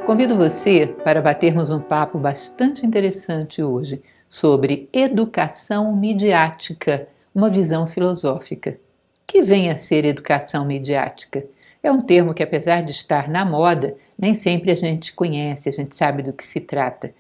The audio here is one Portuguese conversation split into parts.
Convido você para batermos um papo bastante interessante hoje sobre educação midiática, uma visão filosófica. O que vem a ser educação midiática? É um termo que, apesar de estar na moda, nem sempre a gente conhece, a gente sabe do que se trata.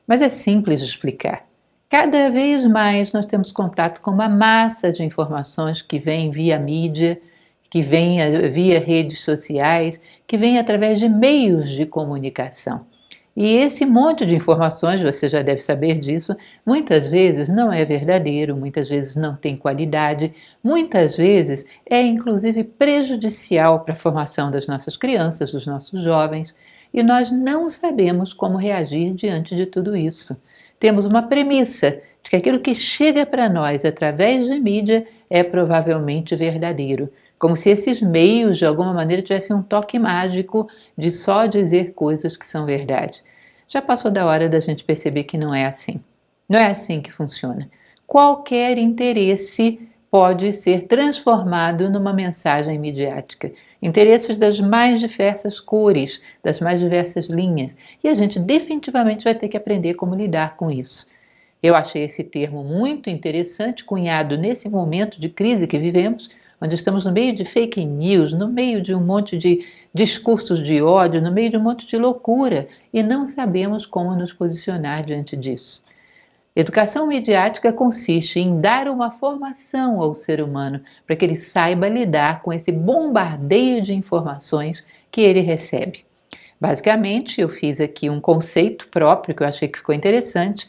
Mas é simples de explicar. Cada vez mais nós temos contato com uma massa de informações que vem via mídia, que vem via redes sociais, que vem através de meios de comunicação. E esse monte de informações, você já deve saber disso, muitas vezes não é verdadeiro, muitas vezes não tem qualidade, muitas vezes é inclusive prejudicial para a formação das nossas crianças, dos nossos jovens, e nós não sabemos como reagir diante de tudo isso. Temos uma premissa de que aquilo que chega para nós através de mídia é provavelmente verdadeiro, como se esses meios de alguma maneira tivessem um toque mágico de só dizer coisas que são verdade. Já passou da hora da gente perceber que não é assim. Não é assim que funciona. Qualquer interesse pode ser transformado numa mensagem midiática. Interesses das mais diversas cores, das mais diversas linhas. E a gente definitivamente vai ter que aprender como lidar com isso. Eu achei esse termo muito interessante, cunhado nesse momento de crise que vivemos, onde estamos no meio de fake news, no meio de um monte de discursos de ódio, no meio de um monte de loucura, e não sabemos como nos posicionar diante disso. Educação midiática consiste em dar uma formação ao ser humano para que ele saiba lidar com esse bombardeio de informações que ele recebe. Basicamente, eu fiz aqui um conceito próprio que eu achei que ficou interessante: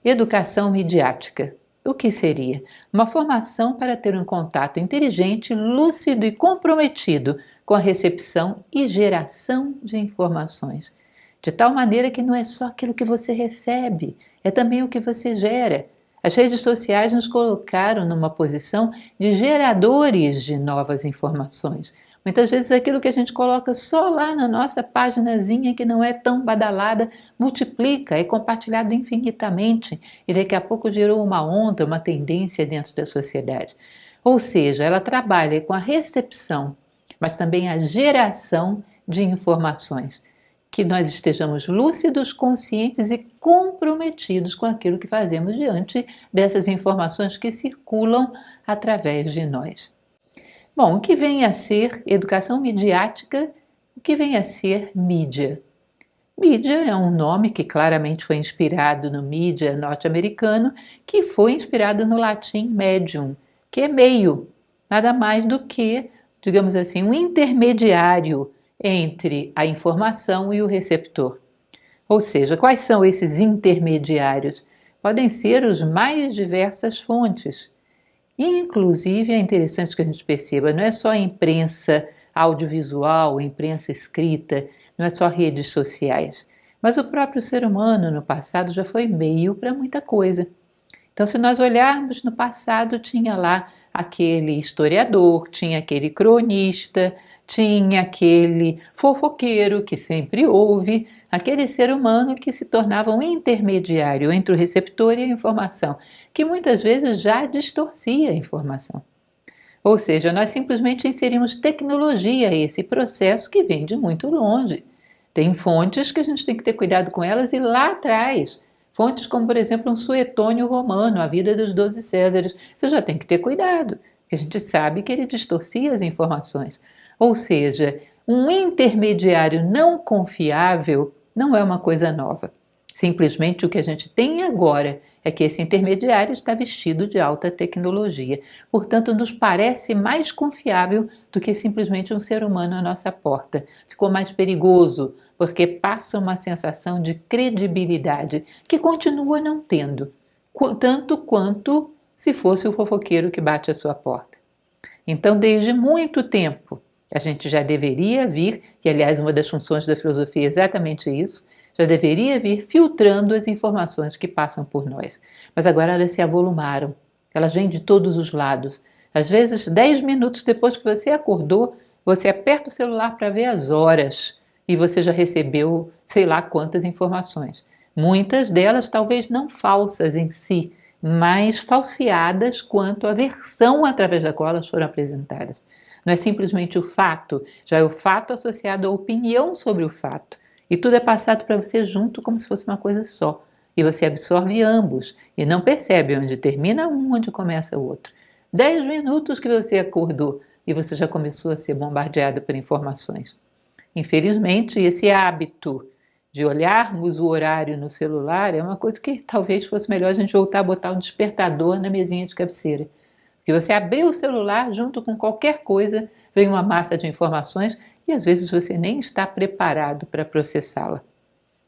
educação midiática. O que seria? Uma formação para ter um contato inteligente, lúcido e comprometido com a recepção e geração de informações. De tal maneira que não é só aquilo que você recebe, é também o que você gera. As redes sociais nos colocaram numa posição de geradores de novas informações. Muitas vezes aquilo que a gente coloca só lá na nossa paginazinha, que não é tão badalada, multiplica, é compartilhado infinitamente e daqui a pouco gerou uma onda, uma tendência dentro da sociedade. Ou seja, ela trabalha com a recepção, mas também a geração de informações. Que nós estejamos lúcidos, conscientes e comprometidos com aquilo que fazemos diante dessas informações que circulam através de nós. Bom, o que vem a ser educação midiática, o que vem a ser mídia? Mídia é um nome que claramente foi inspirado no mídia norte-americano, que foi inspirado no latim medium, que é meio, nada mais do que, digamos assim, um intermediário entre a informação e o receptor. Ou seja, quais são esses intermediários? Podem ser os mais diversas fontes. Inclusive, é interessante que a gente perceba, não é só a imprensa audiovisual, a imprensa escrita, não é só redes sociais, mas o próprio ser humano no passado já foi meio para muita coisa. Então, se nós olharmos no passado, tinha lá aquele historiador, tinha aquele cronista, tinha aquele fofoqueiro que sempre houve, aquele ser humano que se tornava um intermediário entre o receptor e a informação, que muitas vezes já distorcia a informação. Ou seja, nós simplesmente inserimos tecnologia a esse processo que vem de muito longe. Tem fontes que a gente tem que ter cuidado com elas e lá atrás, fontes como, por exemplo, um Suetônio Romano, A Vida dos 12 Césares, você já tem que ter cuidado, porque a gente sabe que ele distorcia as informações. Ou seja, um intermediário não confiável não é uma coisa nova. Simplesmente o que a gente tem agora é que esse intermediário está vestido de alta tecnologia. Portanto, nos parece mais confiável do que simplesmente um ser humano à nossa porta. Ficou mais perigoso, porque passa uma sensação de credibilidade que continua não tendo, tanto quanto se fosse o fofoqueiro que bate à sua porta. Então, desde muito tempo, a gente já deveria vir, e aliás uma das funções da filosofia é exatamente isso, já deveria vir filtrando as informações que passam por nós. Mas agora elas se avolumaram, elas vêm de todos os lados. Às vezes, 10 minutos depois que você acordou, você aperta o celular para ver as horas e você já recebeu sei lá quantas informações. Muitas delas talvez não falsas em si, mas falseadas quanto à versão através da qual elas foram apresentadas. Não é simplesmente o fato, já é o fato associado à opinião sobre o fato. E tudo é passado para você junto como se fosse uma coisa só. E você absorve ambos e não percebe onde termina um, onde começa o outro. 10 minutos que você acordou e você já começou a ser bombardeado por informações. Infelizmente, esse hábito de olharmos o horário no celular é uma coisa que talvez fosse melhor a gente voltar a botar um despertador na mesinha de cabeceira. Porque você abriu o celular, junto com qualquer coisa, vem uma massa de informações e às vezes você nem está preparado para processá-la.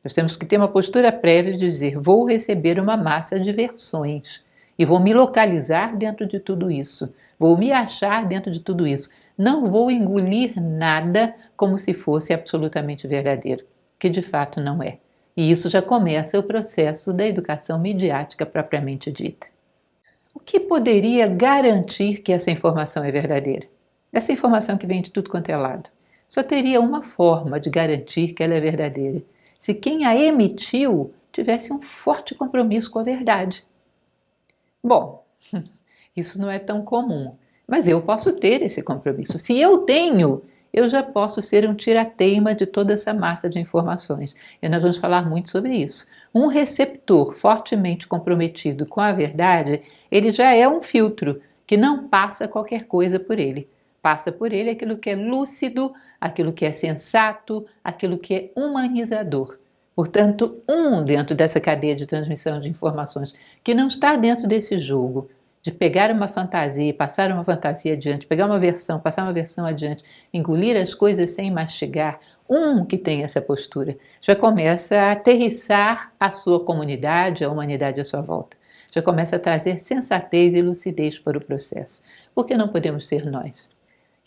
Nós temos que ter uma postura prévia de dizer: vou receber uma massa de versões e vou me localizar dentro de tudo isso, vou me achar dentro de tudo isso. Não vou engolir nada como se fosse absolutamente verdadeiro, que de fato não é. E isso já começa o processo da educação midiática propriamente dita. O que poderia garantir que essa informação é verdadeira? Essa informação que vem de tudo quanto é lado. Só teria uma forma de garantir que ela é verdadeira: se quem a emitiu tivesse um forte compromisso com a verdade. Bom, isso não é tão comum, mas eu posso ter esse compromisso. Se eu tenho, eu já posso ser um tirateima de toda essa massa de informações. E nós vamos falar muito sobre isso. Um receptor fortemente comprometido com a verdade, ele já é um filtro que não passa qualquer coisa por ele. Passa por ele aquilo que é lúcido, aquilo que é sensato, aquilo que é humanizador. Portanto, dentro dessa cadeia de transmissão de informações que não está dentro desse jogo de pegar uma fantasia e passar uma fantasia adiante, pegar uma versão, passar uma versão adiante, engolir as coisas sem mastigar, que tem essa postura já começa a aterrissar a sua comunidade, a humanidade à sua volta. Já começa a trazer sensatez e lucidez para o processo. Por que não podemos ser nós?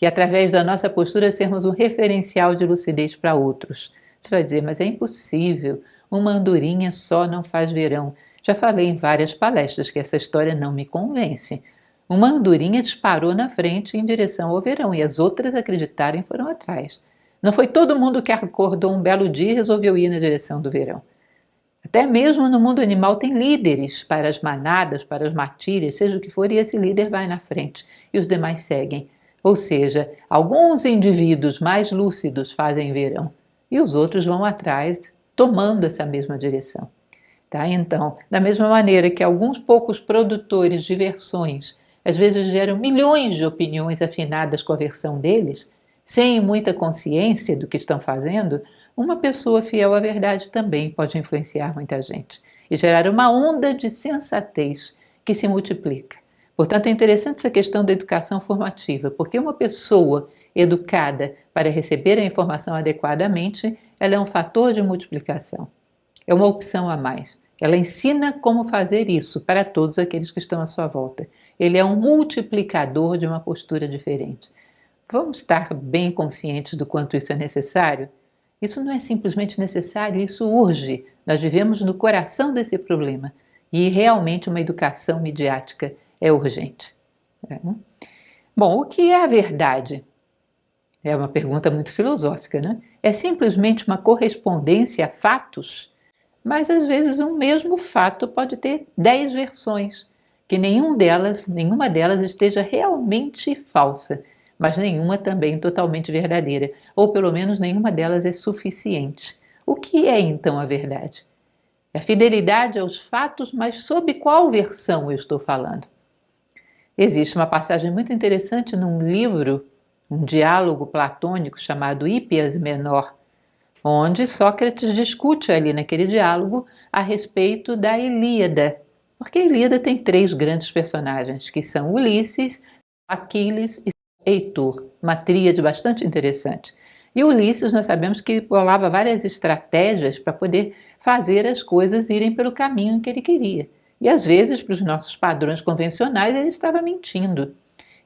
E através da nossa postura sermos um referencial de lucidez para outros. Você vai dizer: mas é impossível, uma andorinha só não faz verão. Já falei em várias palestras que essa história não me convence. Uma andorinha disparou na frente em direção ao verão e as outras acreditaram e foram atrás. Não foi todo mundo que acordou um belo dia e resolveu ir na direção do verão. Até mesmo no mundo animal tem líderes para as manadas, para as matilhas, seja o que for, e esse líder vai na frente e os demais seguem. Ou seja, alguns indivíduos mais lúcidos fazem verão e os outros vão atrás tomando essa mesma direção. Tá? Então, da mesma maneira que alguns poucos produtores de versões às vezes geram milhões de opiniões afinadas com a versão deles, sem muita consciência do que estão fazendo, uma pessoa fiel à verdade também pode influenciar muita gente e gerar uma onda de sensatez que se multiplica. Portanto, é interessante essa questão da educação formativa, porque uma pessoa educada para receber a informação adequadamente, ela é um fator de multiplicação. É uma opção a mais. Ela ensina como fazer isso para todos aqueles que estão à sua volta. Ele é um multiplicador de uma postura diferente. Vamos estar bem conscientes do quanto isso é necessário? Isso não é simplesmente necessário, isso urge. Nós vivemos no coração desse problema e realmente uma educação midiática é urgente. Bom, o que é a verdade? É uma pergunta muito filosófica, né? É simplesmente uma correspondência a fatos? Mas às vezes um mesmo fato pode ter 10 versões, que nenhuma delas esteja realmente falsa, mas nenhuma também totalmente verdadeira, ou pelo menos nenhuma delas é suficiente. O que é então a verdade? É a fidelidade aos fatos, mas sob qual versão eu estou falando? Existe uma passagem muito interessante num livro, um diálogo platônico chamado Hípias Menor, onde Sócrates discute ali naquele diálogo a respeito da Ilíada, porque a Ilíada tem 3 grandes personagens, que são Ulisses, Aquiles e Heitor, uma tríade bastante interessante. E Ulisses, nós sabemos que bolava várias estratégias para poder fazer as coisas irem pelo caminho que ele queria. E às vezes, para os nossos padrões convencionais, ele estava mentindo.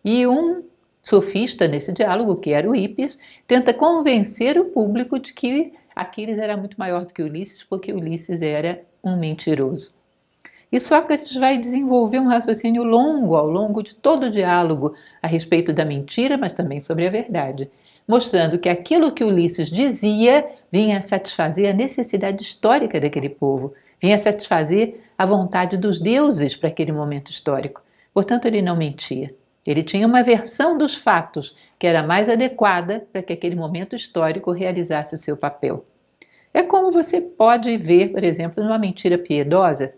E um sofista nesse diálogo, que era o Hípias, tenta convencer o público de que Aquiles era muito maior do que Ulisses, porque Ulisses era um mentiroso. E Sócrates vai desenvolver um raciocínio longo ao longo de todo o diálogo a respeito da mentira, mas também sobre a verdade, mostrando que aquilo que Ulisses dizia vinha a satisfazer a necessidade histórica daquele povo, vinha a satisfazer a vontade dos deuses para aquele momento histórico. Portanto, ele não mentia. Ele tinha uma versão dos fatos que era mais adequada para que aquele momento histórico realizasse o seu papel. É como você pode ver, por exemplo, numa mentira piedosa.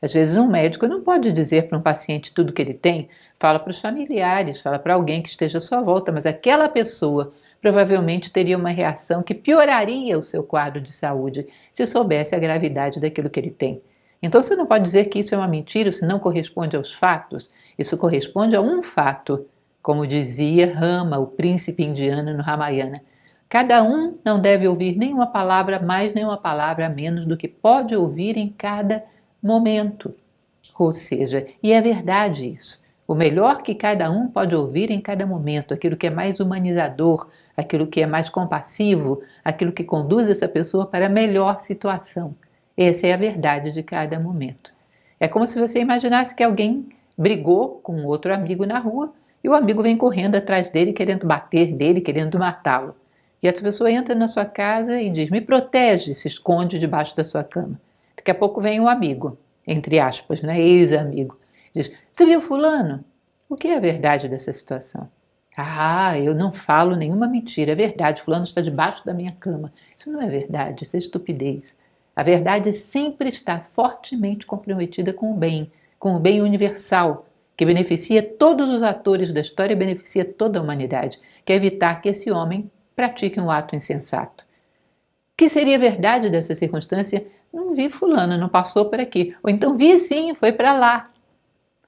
Às vezes um médico não pode dizer para um paciente tudo que ele tem, fala para os familiares, fala para alguém que esteja à sua volta, mas aquela pessoa provavelmente teria uma reação que pioraria o seu quadro de saúde se soubesse a gravidade daquilo que ele tem. Então você não pode dizer que isso é uma mentira, isso não corresponde aos fatos, isso corresponde a um fato, como dizia Rama, o príncipe indiano no Ramayana. Cada um não deve ouvir nenhuma palavra mais, nenhuma palavra a menos do que pode ouvir em cada momento. Ou seja, e é verdade isso. O melhor que cada um pode ouvir em cada momento, aquilo que é mais humanizador, aquilo que é mais compassivo, aquilo que conduz essa pessoa para a melhor situação. Essa é a verdade de cada momento. É como se você imaginasse que alguém brigou com outro amigo na rua e o amigo vem correndo atrás dele, querendo bater dele, querendo matá-lo. E essa pessoa entra na sua casa e diz: me protege, se esconde debaixo da sua cama. Daqui a pouco vem um amigo, entre aspas, né? Ex-amigo. Diz: você viu fulano? O que é a verdade dessa situação? Ah, eu não falo nenhuma mentira, é verdade, fulano está debaixo da minha cama. Isso não é verdade, isso é estupidez. A verdade sempre está fortemente comprometida com o bem universal, que beneficia todos os atores da história e beneficia toda a humanidade, que é evitar que esse homem pratique um ato insensato. O que seria verdade dessa circunstância? Não vi fulano, não passou por aqui. Ou então vi sim, foi para lá.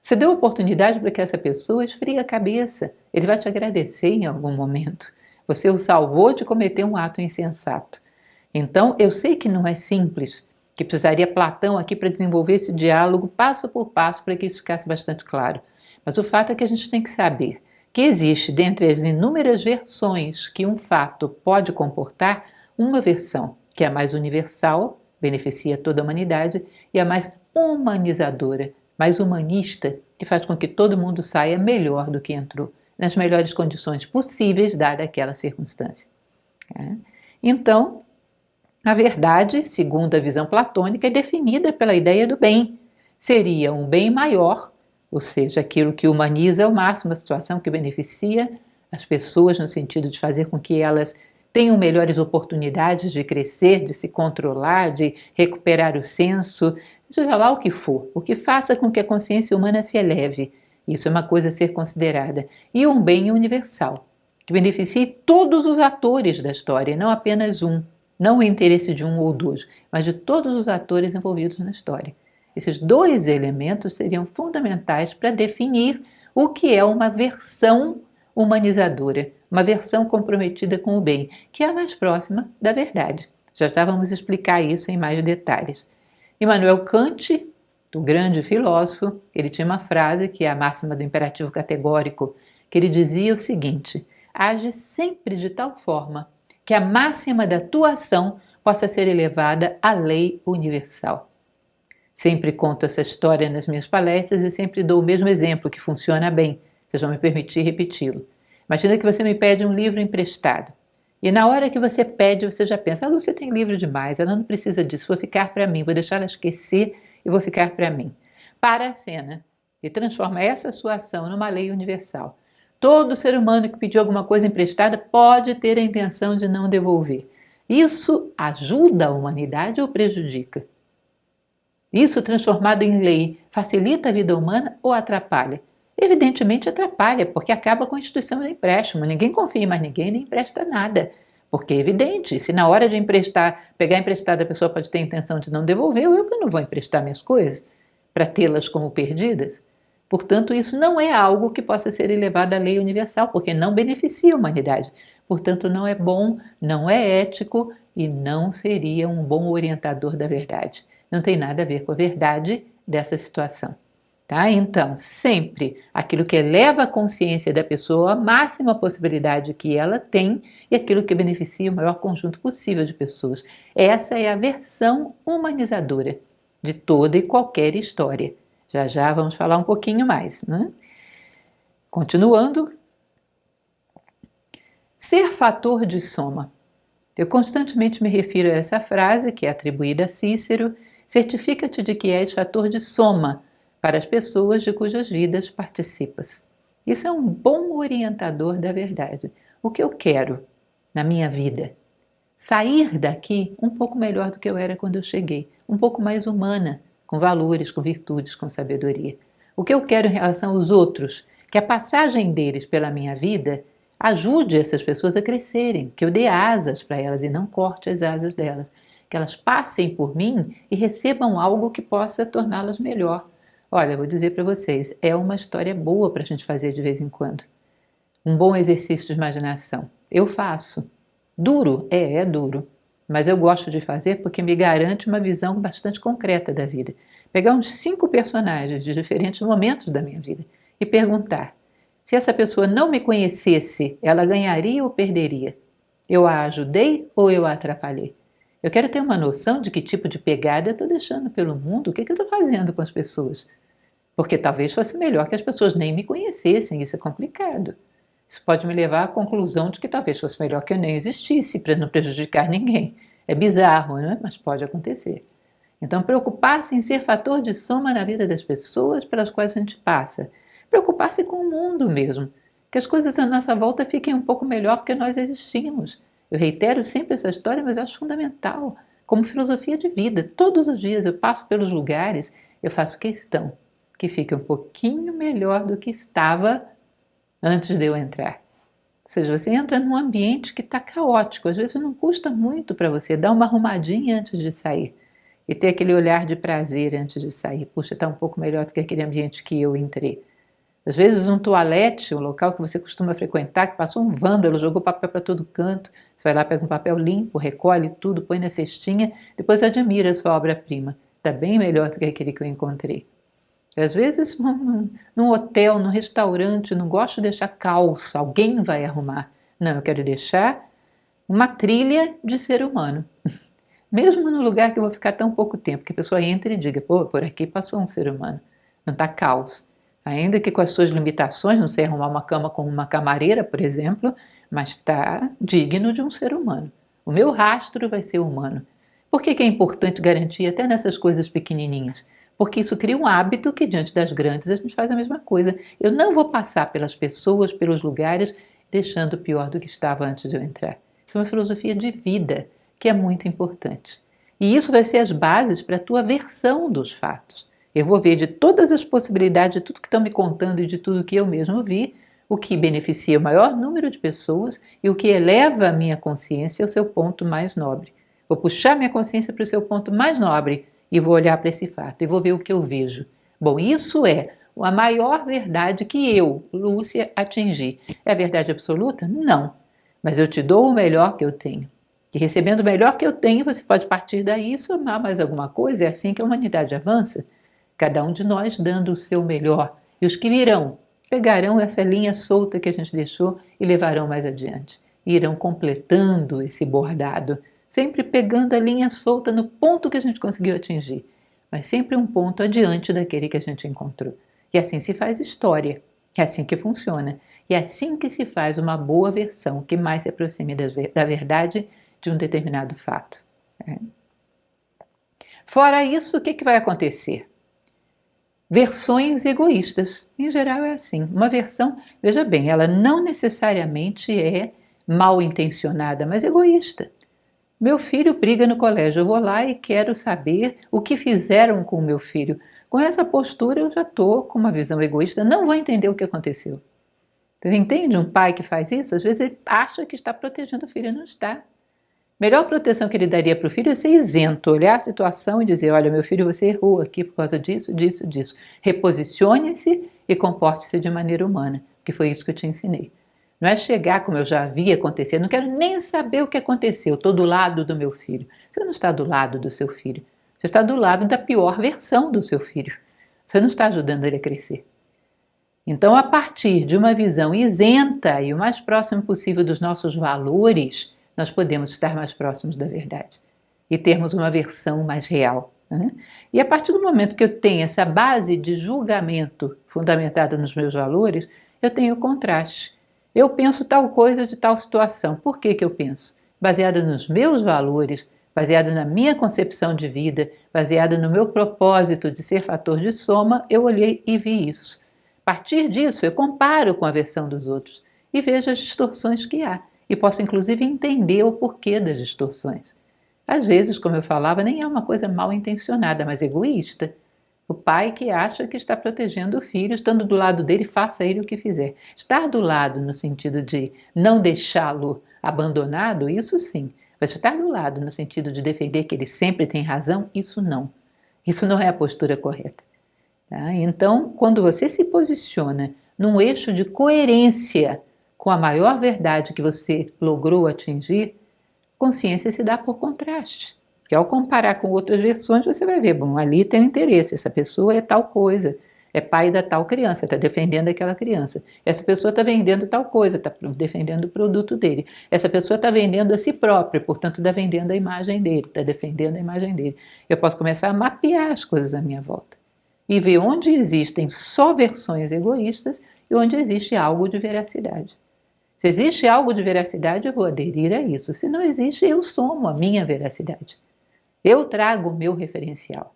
Você deu oportunidade para que essa pessoa esfrie a cabeça. Ele vai te agradecer em algum momento. Você o salvou de cometer um ato insensato. Então, eu sei que não é simples, que precisaria Platão aqui para desenvolver esse diálogo passo por passo para que isso ficasse bastante claro. Mas o fato é que a gente tem que saber que existe, dentre as inúmeras versões que um fato pode comportar, uma versão que é a mais universal, beneficia toda a humanidade, e a mais humanizadora, mais humanista, que faz com que todo mundo saia melhor do que entrou, nas melhores condições possíveis, dada aquela circunstância. Então, a verdade, segundo a visão platônica, é definida pela ideia do bem. Seria um bem maior, ou seja, aquilo que humaniza ao máximo a situação, que beneficia as pessoas no sentido de fazer com que elas tenham melhores oportunidades de crescer, de se controlar, de recuperar o senso, seja lá o que for, o que faça com que a consciência humana se eleve. Isso é uma coisa a ser considerada. E um bem universal, que beneficie todos os atores da história, não apenas um, não o interesse de um ou dois, mas de todos os atores envolvidos na história. Esses dois elementos seriam fundamentais para definir o que é uma versão humanizadora, uma versão comprometida com o bem, que é a mais próxima da verdade. Já vamos explicar isso em mais detalhes. Immanuel Kant, o grande filósofo, ele tinha uma frase que é a máxima do imperativo categórico, que ele dizia o seguinte: age sempre de tal forma que a máxima da tua ação possa ser elevada à lei universal. Sempre conto essa história nas minhas palestras e sempre dou o mesmo exemplo, que funciona bem. Vocês vão me permitir repeti-lo. Imagina que você me pede um livro emprestado. E na hora que você pede, você já pensa: Lúcia tem livro demais, ela não precisa disso, vou ficar para mim, vou deixar ela esquecer e vou ficar para mim. Para a cena e transforma essa sua ação numa lei universal. Todo ser humano que pediu alguma coisa emprestada pode ter a intenção de não devolver. Isso ajuda a humanidade ou prejudica? Isso, transformado em lei, facilita a vida humana ou atrapalha? Evidentemente atrapalha, porque acaba com a instituição do empréstimo. Ninguém confia em mais ninguém, nem empresta nada. Porque é evidente, se na hora de emprestar, pegar emprestado, a pessoa pode ter a intenção de não devolver, eu que não vou emprestar minhas coisas para tê-las como perdidas. Portanto, isso não é algo que possa ser elevado à lei universal, porque não beneficia a humanidade. Portanto, não é bom, não é ético e não seria um bom orientador da verdade. Não tem nada a ver com a verdade dessa situação. Tá? Então, sempre aquilo que eleva a consciência da pessoa à máxima possibilidade que ela tem e aquilo que beneficia o maior conjunto possível de pessoas. Essa é a versão humanizadora de toda e qualquer história. Já vamos falar um pouquinho mais, né? Continuando. Ser fator de soma. Eu constantemente me refiro a essa frase, que é atribuída a Cícero: certifica-te de que és fator de soma para as pessoas de cujas vidas participas. Isso é um bom orientador da verdade. O que eu quero na minha vida? sair daqui um pouco melhor do que eu era quando eu cheguei, um pouco mais humana, com valores, com virtudes, com sabedoria. O que eu quero em relação aos outros, que a passagem deles pela minha vida ajude essas pessoas a crescerem, que eu dê asas para elas e não corte as asas delas, que elas passem por mim e recebam algo que possa torná-las melhor. Olha, vou dizer para vocês, é uma história boa para a gente fazer de vez em quando. Um bom exercício de imaginação. Eu faço. Duro? É duro. Mas eu gosto de fazer porque me garante uma visão bastante concreta da vida. Pegar uns 5 personagens de diferentes momentos da minha vida e perguntar: se essa pessoa não me conhecesse, ela ganharia ou perderia? Eu a ajudei ou eu a atrapalhei? Eu quero ter uma noção de que tipo de pegada eu estou deixando pelo mundo, o que eu estou fazendo com as pessoas. Porque talvez fosse melhor que as pessoas nem me conhecessem, isso é complicado. Isso pode me levar à conclusão de que talvez fosse melhor que eu nem existisse para não prejudicar ninguém. É bizarro, né? Mas pode acontecer. Então, preocupar-se em ser fator de soma na vida das pessoas pelas quais a gente passa. Preocupar-se com o mundo mesmo. Que as coisas à nossa volta fiquem um pouco melhor porque nós existimos. Eu reitero sempre essa história, mas eu acho fundamental. Como filosofia de vida. Todos os dias eu passo pelos lugares, eu faço questão que fique um pouquinho melhor do que estava antes de eu entrar. Ou seja, você entra num ambiente que está caótico. Às vezes não custa muito para você dar uma arrumadinha antes de sair. E ter aquele olhar de prazer antes de sair. Puxa, está um pouco melhor do que aquele ambiente que eu entrei. Às vezes um toalete, um local que você costuma frequentar, que passou um vândalo, jogou papel para todo canto. Você vai lá, pega um papel limpo, recolhe tudo, põe na cestinha, depois admira a sua obra-prima. Está bem melhor do que aquele que eu encontrei. Às vezes, num hotel, num restaurante, não gosto de deixar calça, alguém vai arrumar. Não, eu quero deixar uma trilha de ser humano. Mesmo no lugar que eu vou ficar tão pouco tempo, que a pessoa entre e diga, pô, por aqui passou um ser humano. Não está caos. Ainda que com as suas limitações, não sei arrumar uma cama com uma camareira, por exemplo, mas está digno de um ser humano. O meu rastro vai ser humano. Por que é importante garantir até nessas coisas pequenininhas? Porque isso cria um hábito que diante das grandes a gente faz a mesma coisa. Eu não vou passar pelas pessoas, pelos lugares, deixando pior do que estava antes de eu entrar. Isso é uma filosofia de vida que é muito importante. E isso vai ser as bases para a tua versão dos fatos. Eu vou ver de todas as possibilidades, de tudo que estão me contando e de tudo que eu mesmo vi, o que beneficia o maior número de pessoas e o que eleva a minha consciência ao seu ponto mais nobre. Vou puxar minha consciência para o seu ponto mais nobre e vou olhar para esse fato e vou ver o que eu vejo. Bom, isso é a maior verdade que eu, Lúcia, atingi. É a verdade absoluta? Não. Mas eu te dou o melhor que eu tenho. E recebendo o melhor que eu tenho, você pode partir daí e somar mais alguma coisa. É assim que a humanidade avança. Cada um de nós dando o seu melhor. E os que virão, pegarão essa linha solta que a gente deixou e levarão mais adiante. E irão completando esse bordado, sempre pegando a linha solta no ponto que a gente conseguiu atingir, mas sempre um ponto adiante daquele que a gente encontrou. E assim se faz história, é assim que funciona, e é assim que se faz uma boa versão que mais se aproxime da verdade de um determinado fato. Fora isso, o que vai acontecer? Versões egoístas. Em geral é assim. Uma versão, veja bem, ela não necessariamente é mal intencionada, mas egoísta. Meu filho briga no colégio, eu vou lá e quero saber o que fizeram com o meu filho. Com essa postura eu já estou com uma visão egoísta, não vou entender o que aconteceu. Você entende um pai que faz isso? Às vezes ele acha que está protegendo o filho e não está. Melhor proteção que ele daria para o filho é ser isento, olhar a situação e dizer, olha, meu filho, você errou aqui por causa disso, disso, disso. Reposicione-se e comporte-se de maneira humana, que foi isso que eu te ensinei. Não é chegar como eu já vi acontecer, não quero nem saber o que aconteceu, estou do lado do meu filho. Você não está do lado do seu filho, você está do lado da pior versão do seu filho. Você não está ajudando ele a crescer. Então, a partir de uma visão isenta e o mais próximo possível dos nossos valores, nós podemos estar mais próximos da verdade e termos uma versão mais real. Né? E a partir do momento que eu tenho essa base de julgamento fundamentada nos meus valores, eu tenho o contraste. Eu penso tal coisa de tal situação. Por que eu penso? Baseada nos meus valores, baseada na minha concepção de vida, baseada no meu propósito de ser fator de soma, eu olhei e vi isso. A partir disso, eu comparo com a versão dos outros e vejo as distorções que há. e posso inclusive entender o porquê das distorções. Às vezes, como eu falava, nem é uma coisa mal intencionada, mas egoísta. O pai que acha que está protegendo o filho, estando do lado dele, faça ele o que fizer. Estar do lado no sentido de não deixá-lo abandonado, isso sim. Mas estar do lado no sentido de defender que ele sempre tem razão, isso não. Isso não é a postura correta. Tá? Então, quando você se posiciona num eixo de coerência com a maior verdade que você logrou atingir, consciência se dá por contraste. Porque ao comparar com outras versões, você vai ver, bom, ali tem um interesse, essa pessoa é tal coisa, é pai da tal criança, está defendendo aquela criança. Essa pessoa está vendendo tal coisa, está defendendo o produto dele. Essa pessoa está vendendo a si própria, portanto está vendendo a imagem dele, está defendendo a imagem dele. Eu posso começar a mapear as coisas à minha volta e ver onde existem só versões egoístas e onde existe algo de veracidade. Se existe algo de veracidade, eu vou aderir a isso. Se não existe, eu somo a minha veracidade. Eu trago o meu referencial,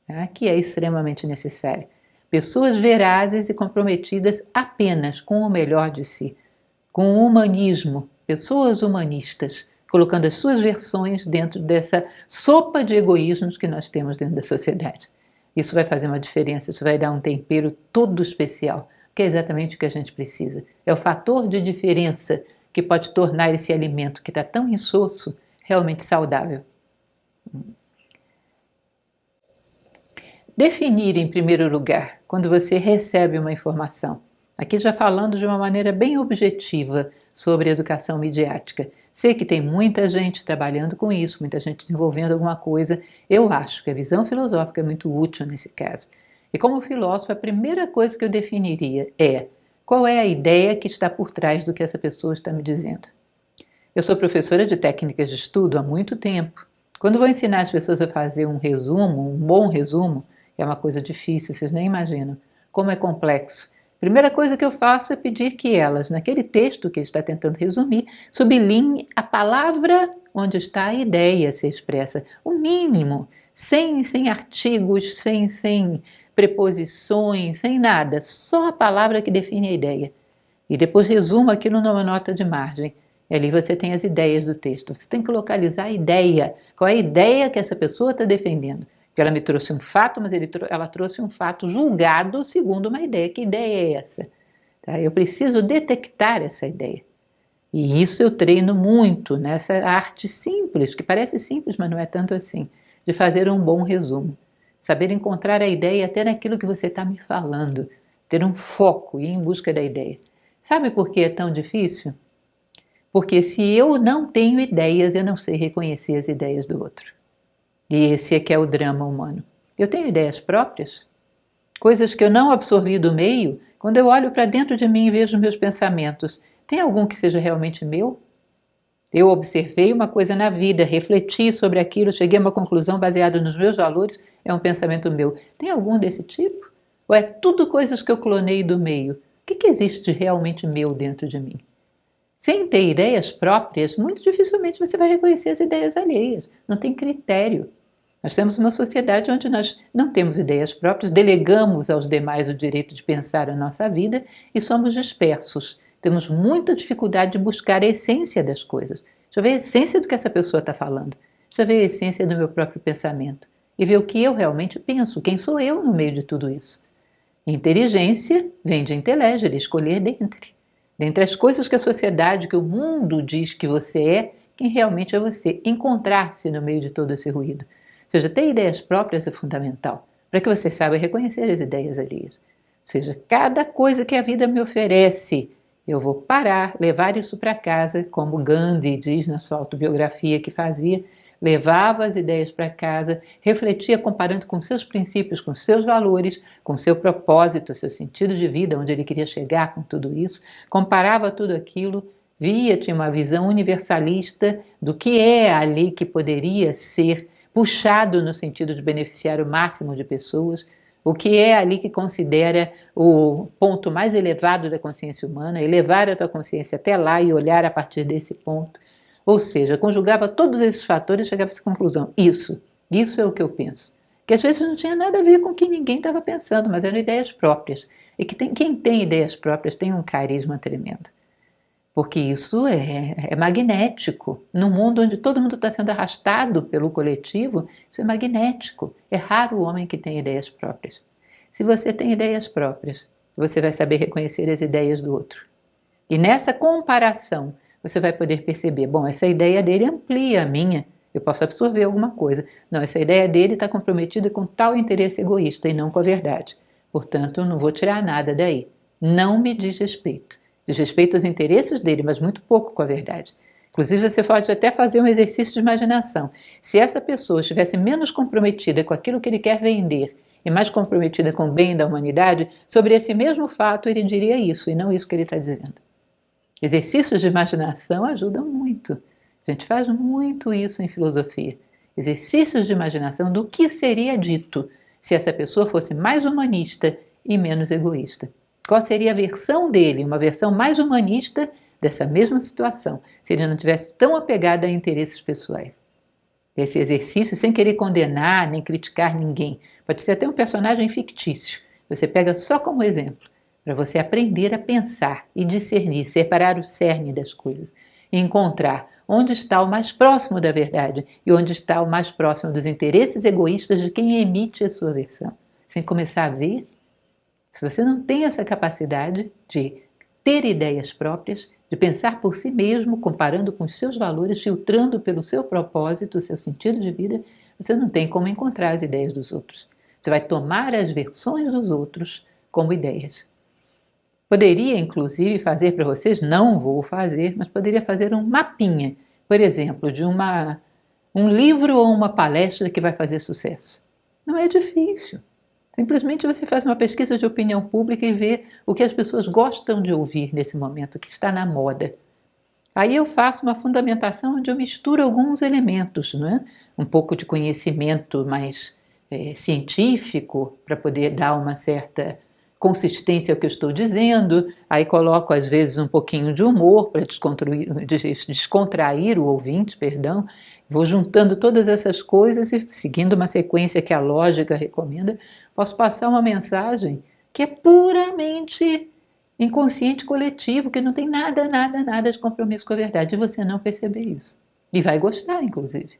tá? Que é extremamente necessário. Pessoas verazes e comprometidas apenas com o melhor de si, com o humanismo, pessoas humanistas, colocando as suas versões dentro dessa sopa de egoísmos que nós temos dentro da sociedade. Isso vai fazer uma diferença, isso vai dar um tempero todo especial, que é exatamente o que a gente precisa. É o fator de diferença que pode tornar esse alimento que está tão insosso realmente saudável. Definir em primeiro lugar, quando você recebe uma informação. Aqui já falando de uma maneira bem objetiva sobre educação midiática. Sei que tem muita gente trabalhando com isso, muita gente desenvolvendo alguma coisa. Eu acho que a visão filosófica é muito útil nesse caso. E como filósofo, a primeira coisa que eu definiria é qual é a ideia que está por trás do que essa pessoa está me dizendo. Eu sou professora de técnicas de estudo há muito tempo. Quando vou ensinar as pessoas a fazer um resumo, um bom resumo, é uma coisa difícil, vocês nem imaginam como é complexo. Primeira coisa que eu faço é pedir que elas, naquele texto que está tentando resumir, sublinhem a palavra onde está a ideia a ser expressa. O mínimo, sem artigos, sem preposições, sem nada, só a palavra que define a ideia. E depois resuma aquilo numa nota de margem. E ali você tem as ideias do texto. Você tem que localizar a ideia. Qual é a ideia que essa pessoa está defendendo? Porque ela me trouxe um fato, mas ela trouxe um fato julgado segundo uma ideia. Que ideia é essa? Tá? Eu preciso detectar essa ideia. E isso eu treino muito nessa arte simples, que parece simples, mas não é tanto assim, de fazer um bom resumo. Saber encontrar a ideia até naquilo que você está me falando. Ter um foco e ir em busca da ideia. Sabe por que é tão difícil? Porque se eu não tenho ideias, eu não sei reconhecer as ideias do outro. E esse é que é o drama humano. Eu tenho ideias próprias, coisas que eu não absorvi do meio. Quando eu olho para dentro de mim e vejo meus pensamentos, tem algum que seja realmente meu? Eu observei uma coisa na vida, refleti sobre aquilo, cheguei a uma conclusão baseada nos meus valores, é um pensamento meu. Tem algum desse tipo? Ou é tudo coisas que eu clonei do meio? O que existe de realmente meu dentro de mim? Sem ter ideias próprias, muito dificilmente você vai reconhecer as ideias alheias. Não tem critério. Nós temos uma sociedade onde nós não temos ideias próprias, delegamos aos demais o direito de pensar a nossa vida e somos dispersos. Temos muita dificuldade de buscar a essência das coisas. Deixa eu ver a essência do que essa pessoa está falando. Deixa eu ver a essência do meu próprio pensamento. E ver o que eu realmente penso, quem sou eu no meio de tudo isso. Inteligência vem de inteligere, escolher dentre. Dentre as coisas que a sociedade, que o mundo diz que você é, quem realmente é você. Encontrar-se no meio de todo esse ruído. Ou seja, ter ideias próprias é fundamental, para que você saiba reconhecer as ideias alheias. Ou seja, cada coisa que a vida me oferece, eu vou parar, levar isso para casa, como Gandhi diz na sua autobiografia que fazia, levava as ideias para casa, refletia comparando com seus princípios, com seus valores, com seu propósito, seu sentido de vida, onde ele queria chegar com tudo isso, comparava tudo aquilo, via, tinha uma visão universalista do que é ali que poderia ser puxado no sentido de beneficiar o máximo de pessoas, o que é ali que considera o ponto mais elevado da consciência humana, elevar a tua consciência até lá e olhar a partir desse ponto. Ou seja, conjugava todos esses fatores e chegava a essa conclusão. Isso é o que eu penso. Que às vezes não tinha nada a ver com o que ninguém estava pensando, mas eram ideias próprias. E que quem tem ideias próprias tem um carisma tremendo. porque isso é magnético. Num mundo onde todo mundo está sendo arrastado pelo coletivo, isso é magnético. É raro o homem que tem ideias próprias. Se você tem ideias próprias, você vai saber reconhecer as ideias do outro. E nessa comparação, você vai poder perceber, bom, essa ideia dele amplia a minha, eu posso absorver alguma coisa. Não, essa ideia dele está comprometida com tal interesse egoísta e não com a verdade. Portanto, eu não vou tirar nada daí. Não me diz respeito. Diz respeito aos interesses dele, mas muito pouco com a verdade. Inclusive, você pode até fazer um exercício de imaginação. Se essa pessoa estivesse menos comprometida com aquilo que ele quer vender e mais comprometida com o bem da humanidade, sobre esse mesmo fato ele diria isso e não isso que ele está dizendo. Exercícios de imaginação ajudam muito. A gente faz muito isso em filosofia. Exercícios de imaginação do que seria dito se essa pessoa fosse mais humanista e menos egoísta. Qual seria a versão dele, uma versão mais humanista dessa mesma situação, se ele não tivesse tão apegado a interesses pessoais? Esse exercício, sem querer condenar nem criticar ninguém, pode ser até um personagem fictício. Você pega só como exemplo, para você aprender a pensar e discernir, separar o cerne das coisas e encontrar onde está o mais próximo da verdade e onde está o mais próximo dos interesses egoístas de quem emite a sua versão. Sem começar a ver, se você não tem essa capacidade de ter ideias próprias, de pensar por si mesmo, comparando com os seus valores, filtrando pelo seu propósito, o seu sentido de vida, você não tem como encontrar as ideias dos outros. Você vai tomar as versões dos outros como ideias. Poderia, inclusive, fazer para vocês, não vou fazer, mas poderia fazer um mapinha, por exemplo, de um livro ou uma palestra que vai fazer sucesso. Não é difícil. Simplesmente você faz uma pesquisa de opinião pública e vê o que as pessoas gostam de ouvir nesse momento, que está na moda. Aí eu faço uma fundamentação onde eu misturo alguns elementos, né? Um pouco de conhecimento mais científico, para poder dar uma certa consistência ao que eu estou dizendo, aí coloco às vezes um pouquinho de humor para descontrair o ouvinte, vou juntando todas essas coisas e seguindo uma sequência que a lógica recomenda, posso passar uma mensagem que é puramente inconsciente coletivo, que não tem nada de compromisso com a verdade, e você não perceber isso. E vai gostar, inclusive.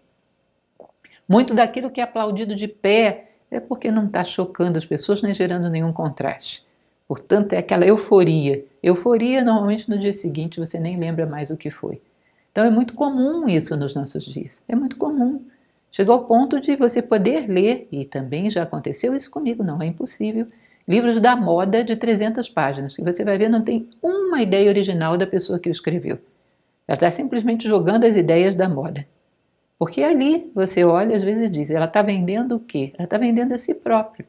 Muito daquilo que é aplaudido de pé é porque não está chocando as pessoas nem gerando nenhum contraste. Portanto, é aquela euforia. Euforia, normalmente, no dia seguinte, você nem lembra mais o que foi. Então, é muito comum isso nos nossos dias. É muito comum. Chegou ao ponto de você poder ler, e também já aconteceu isso comigo, não é impossível, livros da moda de 300 páginas, que você vai ver não tem uma ideia original da pessoa que o escreveu. Ela está simplesmente jogando as ideias da moda. Porque ali você olha às vezes e diz, ela está vendendo o quê? Ela está vendendo a si próprio.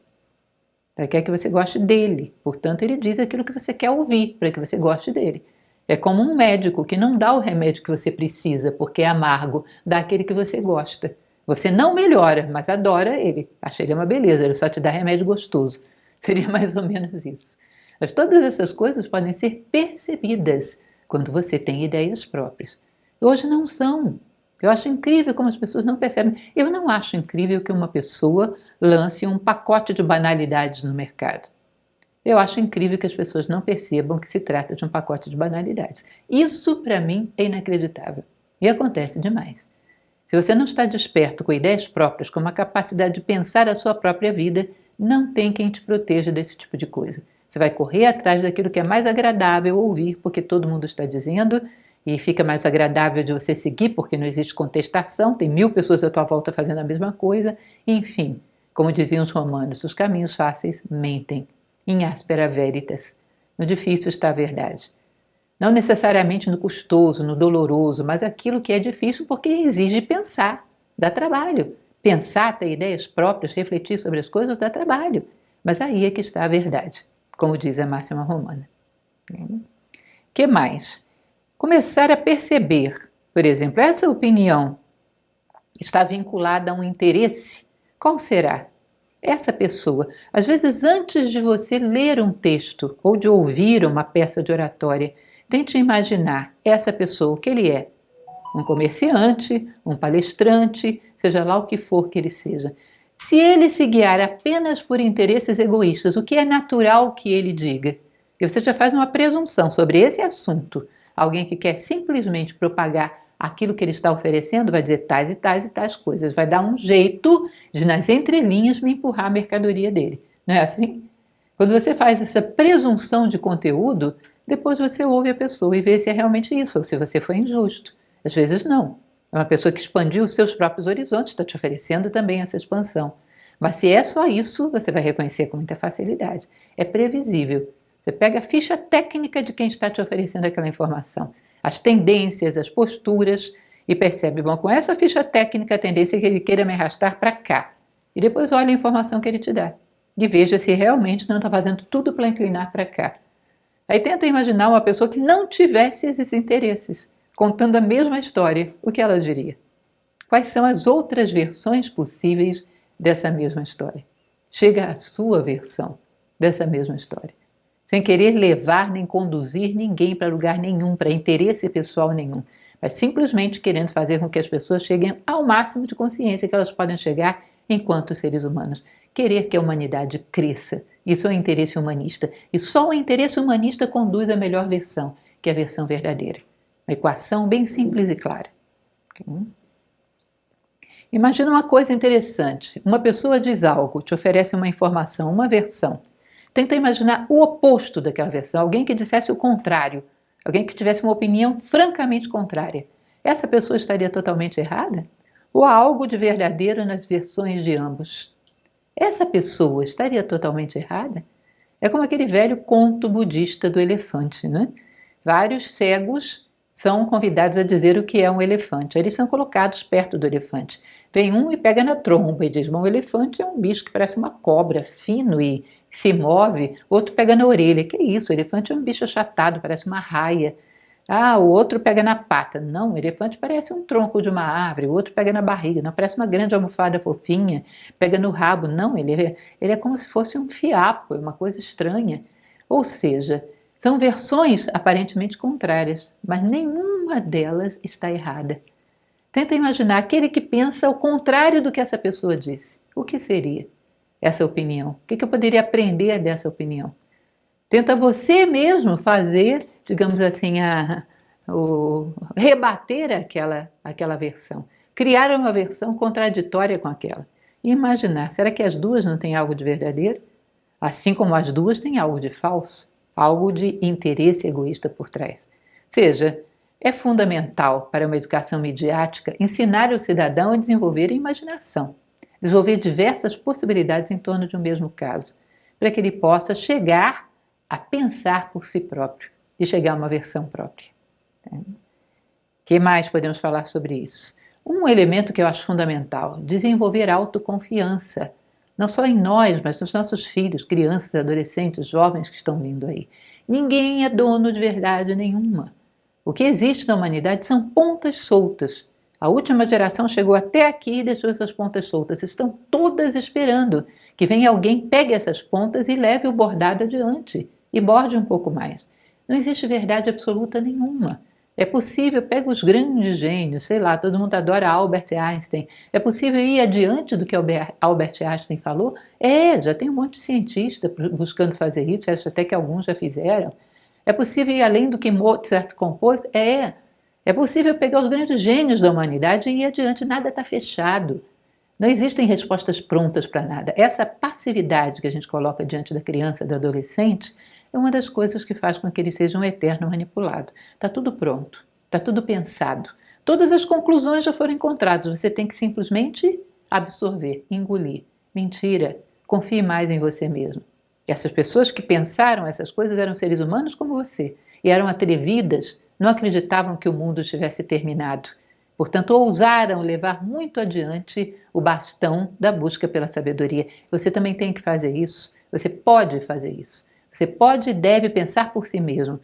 Ela quer que você goste dele. Portanto, ele diz aquilo que você quer ouvir, para que você goste dele. É como um médico que não dá o remédio que você precisa, porque é amargo, dá aquele que você gosta. Você não melhora, mas adora ele. Acha ele uma beleza, ele só te dá remédio gostoso. Seria mais ou menos isso. Mas todas essas coisas podem ser percebidas quando você tem ideias próprias. Hoje não são. Eu acho incrível como as pessoas não percebem. Eu não acho incrível que uma pessoa lance um pacote de banalidades no mercado. Eu acho incrível que as pessoas não percebam que se trata de um pacote de banalidades. Isso, para mim, é inacreditável. E acontece demais. Se você não está desperto com ideias próprias, com uma capacidade de pensar a sua própria vida, não tem quem te proteja desse tipo de coisa. Você vai correr atrás daquilo que é mais agradável ouvir, porque todo mundo está dizendo, e fica mais agradável de você seguir, porque não existe contestação, tem 1000 pessoas à tua volta fazendo a mesma coisa. Enfim, como diziam os romanos, os caminhos fáceis mentem. In aspera veritas. No difícil está a verdade. Não necessariamente no custoso, no doloroso, mas aquilo que é difícil porque exige pensar, dá trabalho. Pensar, ter ideias próprias, refletir sobre as coisas dá trabalho. Mas aí é que está a verdade, como diz a máxima romana. Que mais? Começar a perceber, por exemplo, essa opinião está vinculada a um interesse. Qual será? Essa pessoa, às vezes antes de você ler um texto ou de ouvir uma peça de oratória, tente imaginar essa pessoa, o que ele é. Um comerciante, um palestrante, seja lá o que for que ele seja. Se ele se guiar apenas por interesses egoístas, o que é natural que ele diga? E você já faz uma presunção sobre esse assunto. Alguém que quer simplesmente propagar aquilo que ele está oferecendo vai dizer tais e tais e tais coisas, vai dar um jeito de, nas entrelinhas, me empurrar a mercadoria dele. Não é assim? Quando você faz essa presunção de conteúdo, depois você ouve a pessoa e vê se é realmente isso, ou se você foi injusto. Às vezes não. É uma pessoa que expandiu os seus próprios horizontes, está te oferecendo também essa expansão. Mas se é só isso, você vai reconhecer com muita facilidade. É previsível. Você pega a ficha técnica de quem está te oferecendo aquela informação, as tendências, as posturas, e percebe, bom, com essa ficha técnica, a tendência é que ele queira me arrastar para cá. E depois olha a informação que ele te dá. E veja se realmente não está fazendo tudo para inclinar para cá. Aí tenta imaginar uma pessoa que não tivesse esses interesses, contando a mesma história, o que ela diria? Quais são as outras versões possíveis dessa mesma história? Chega à sua versão dessa mesma história, sem querer levar nem conduzir ninguém para lugar nenhum, para interesse pessoal nenhum, mas simplesmente querendo fazer com que as pessoas cheguem ao máximo de consciência que elas podem chegar enquanto seres humanos. Querer que a humanidade cresça, isso é o interesse humanista. E só o interesse humanista conduz à melhor versão, que é a versão verdadeira. Uma equação bem simples e clara. Imagina uma coisa interessante. Uma pessoa diz algo, te oferece uma informação, uma versão. Tenta imaginar o oposto daquela versão, alguém que dissesse o contrário, alguém que tivesse uma opinião francamente contrária. Essa pessoa estaria totalmente errada? Ou há algo de verdadeiro nas versões de ambos? Essa pessoa estaria totalmente errada? É como aquele velho conto budista do elefante, né? Vários cegos são convidados a dizer o que é um elefante. Eles são colocados perto do elefante. Vem um e pega na tromba e diz, bom, o elefante é um bicho que parece uma cobra, fino e se move. Outro pega na orelha. Que isso? O elefante é um bicho achatado, parece uma raia. Ah, o outro pega na pata. Não, o elefante parece um tronco de uma árvore. O outro pega na barriga. Não, parece uma grande almofada fofinha. Pega no rabo. Não, ele é como se fosse um fiapo, é uma coisa estranha. Ou seja, são versões aparentemente contrárias, mas nenhuma delas está errada. Tenta imaginar aquele que pensa o contrário do que essa pessoa disse. O que seria essa opinião? O que eu poderia aprender dessa opinião? Tenta você mesmo fazer, digamos assim, rebater aquela versão. Criar uma versão contraditória com aquela. E imaginar, será que as duas não têm algo de verdadeiro? Assim como as duas têm algo de falso, algo de interesse egoísta por trás. Seja, é fundamental para uma educação midiática ensinar o cidadão a desenvolver a imaginação, desenvolver diversas possibilidades em torno de um mesmo caso, para que ele possa chegar a pensar por si próprio e chegar a uma versão própria. O que mais podemos falar sobre isso? Um elemento que eu acho fundamental, desenvolver autoconfiança, não só em nós, mas nos nossos filhos, crianças, adolescentes, jovens que estão vindo aí. Ninguém é dono de verdade nenhuma. O que existe na humanidade são pontas soltas. A última geração chegou até aqui e deixou essas pontas soltas. Estão todas esperando que venha alguém, pegue essas pontas e leve o bordado adiante. E borde um pouco mais. Não existe verdade absoluta nenhuma. É possível, pega os grandes gênios, sei lá, todo mundo adora Albert Einstein. É possível ir adiante do que Albert Einstein falou? Já tem um monte de cientista buscando fazer isso, acho até que alguns já fizeram. É possível ir além do que Mozart compôs? É possível pegar os grandes gênios da humanidade e ir adiante, nada está fechado. Não existem respostas prontas para nada. Essa passividade que a gente coloca diante da criança, do adolescente, é uma das coisas que faz com que ele seja um eterno manipulado. Está tudo pronto, está tudo pensado. Todas as conclusões já foram encontradas, você tem que simplesmente absorver, engolir. Mentira, confie mais em você mesmo. Essas pessoas que pensaram essas coisas eram seres humanos como você, e eram atrevidas, não acreditavam que o mundo estivesse terminado. Portanto, ousaram levar muito adiante o bastão da busca pela sabedoria. Você também tem que fazer isso, você pode fazer isso. Você pode e deve pensar por si mesmo.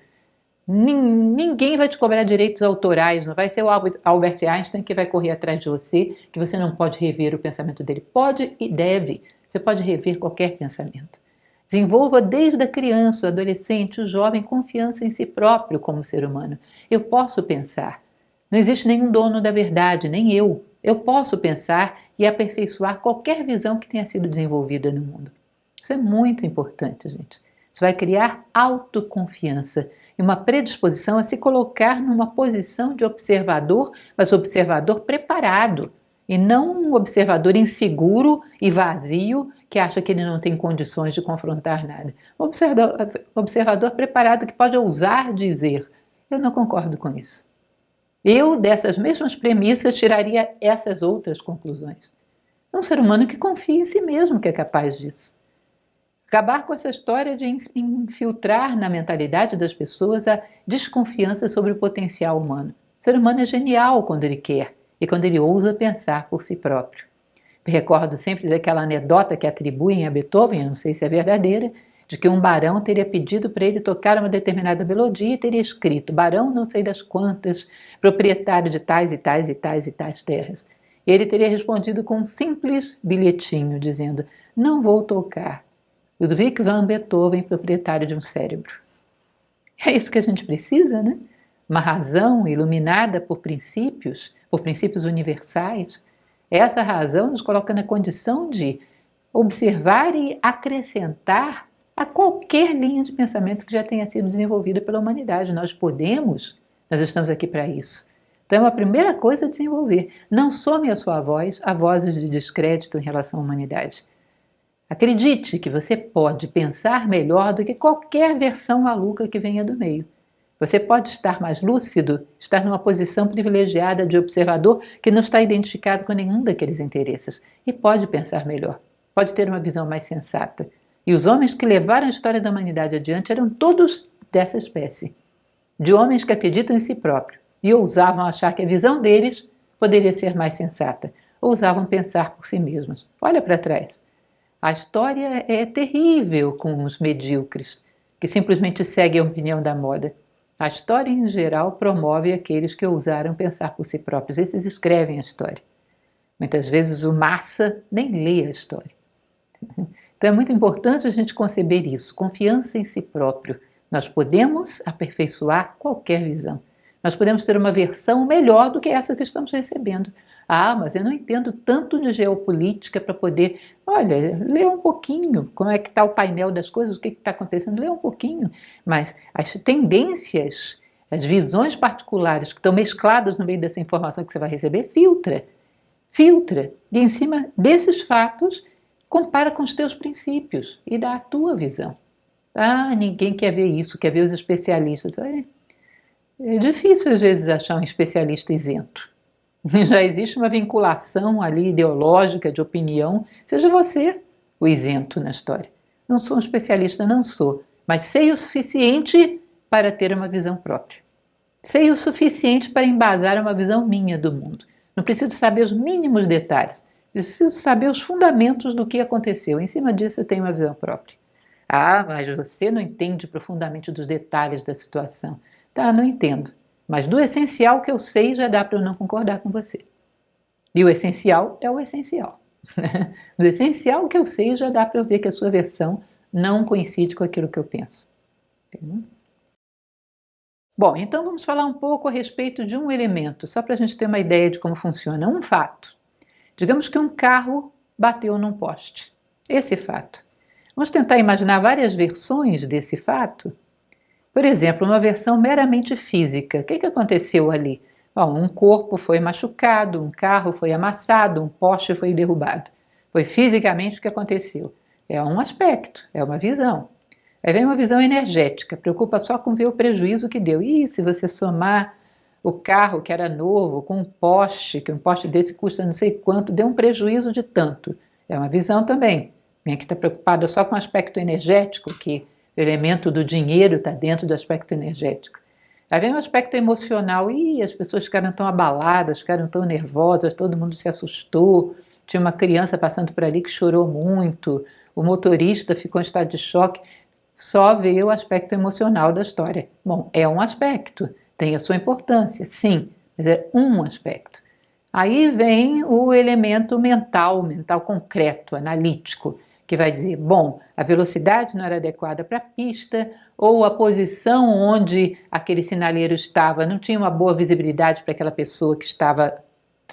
Ninguém vai te cobrar direitos autorais, não vai ser o Albert Einstein que vai correr atrás de você, que você não pode rever o pensamento dele. Pode e deve, você pode rever qualquer pensamento. Desenvolva desde a criança, o adolescente, o jovem, confiança em si próprio como ser humano. Eu posso pensar. Não existe nenhum dono da verdade, nem eu. Eu posso pensar e aperfeiçoar qualquer visão que tenha sido desenvolvida no mundo. Isso é muito importante, gente. Isso vai criar autoconfiança e uma predisposição a se colocar numa posição de observador, mas observador preparado, e não um observador inseguro e vazio que acha que ele não tem condições de confrontar nada. Um observador preparado que pode ousar dizer: eu não concordo com isso. Eu, dessas mesmas premissas, tiraria essas outras conclusões. Um ser humano que confia em si mesmo que é capaz disso. Acabar com essa história de infiltrar na mentalidade das pessoas a desconfiança sobre o potencial humano. O ser humano é genial quando ele quer e quando ele ousa pensar por si próprio. Me recordo sempre daquela anedota que atribuem a Beethoven, eu não sei se é verdadeira, de que um barão teria pedido para ele tocar uma determinada melodia e teria escrito: barão não sei das quantas, proprietário de tais e tais e tais e tais terras. E ele teria respondido com um simples bilhetinho dizendo: não vou tocar. Ludwig van Beethoven, proprietário de um cérebro. É isso que a gente precisa, né? Uma razão iluminada por princípios universais. Essa razão nos coloca na condição de observar e acrescentar a qualquer linha de pensamento que já tenha sido desenvolvida pela humanidade. Nós estamos aqui para isso. Então, a primeira coisa é desenvolver. Não some a sua voz a vozes de descrédito em relação à humanidade. Acredite que você pode pensar melhor do que qualquer versão maluca que venha do meio. Você pode estar mais lúcido, estar numa posição privilegiada de observador que não está identificado com nenhum daqueles interesses e pode pensar melhor, pode ter uma visão mais sensata. E os homens que levaram a história da humanidade adiante eram todos dessa espécie, de homens que acreditam em si próprios e ousavam achar que a visão deles poderia ser mais sensata, ousavam pensar por si mesmos. Olha para trás. A história é terrível com os medíocres, que simplesmente seguem a opinião da moda. A história, em geral, promove aqueles que ousaram pensar por si próprios. Esses escrevem a história. Muitas vezes o massa nem lê a história. Então é muito importante a gente conceber isso, confiança em si próprio. Nós podemos aperfeiçoar qualquer visão. Nós podemos ter uma versão melhor do que essa que estamos recebendo. Ah, mas eu não entendo tanto de geopolítica para poder... Olha, lê um pouquinho como é que está o painel das coisas, o que está acontecendo, lê um pouquinho. Mas as tendências, as visões particulares que estão mescladas no meio dessa informação que você vai receber, filtra. E em cima desses fatos, compara com os teus princípios e dá a tua visão. Ah, ninguém quer ver isso, quer ver os especialistas. É difícil às vezes achar um especialista isento. Já existe uma vinculação ali ideológica, de opinião. Seja você o isento na história. Não sou um especialista, não sou, mas sei o suficiente para ter uma visão própria. Sei o suficiente para embasar uma visão minha do mundo. Não preciso saber os mínimos detalhes. Preciso saber os fundamentos do que aconteceu. Em cima disso eu tenho uma visão própria. Ah, mas você não entende profundamente dos detalhes da situação. Tá, não entendo. Mas do essencial que eu sei já dá para eu não concordar com você. E o essencial é o essencial. Do essencial que eu sei já dá para eu ver que a sua versão não coincide com aquilo que eu penso. Bom, então vamos falar um pouco a respeito de um elemento, só para a gente ter uma ideia de como funciona. Um fato. Digamos que um carro bateu num poste. Esse fato. Vamos tentar imaginar várias versões desse fato. Por exemplo, uma versão meramente física. O que aconteceu ali? Bom, um corpo foi machucado, um carro foi amassado, um poste foi derrubado. Foi fisicamente o que aconteceu. É um aspecto, é uma visão. Aí vem uma visão energética, preocupa só com ver o prejuízo que deu. E se você somar o carro que era novo com um poste, que um poste desse custa não sei quanto, deu um prejuízo de tanto. É uma visão também. Quem está preocupado só com o aspecto energético, que o elemento do dinheiro está dentro do aspecto energético. Aí vem o aspecto emocional. As pessoas ficaram tão abaladas, ficaram tão nervosas, todo mundo se assustou. Tinha uma criança passando por ali que chorou muito, o motorista ficou em estado de choque. Só veio o aspecto emocional da história. Bom, é um aspecto, tem a sua importância, sim, mas é um aspecto. Aí vem o elemento mental concreto, analítico, que vai dizer, bom, a velocidade não era adequada para a pista, ou a posição onde aquele sinaleiro estava não tinha uma boa visibilidade para aquela pessoa que estava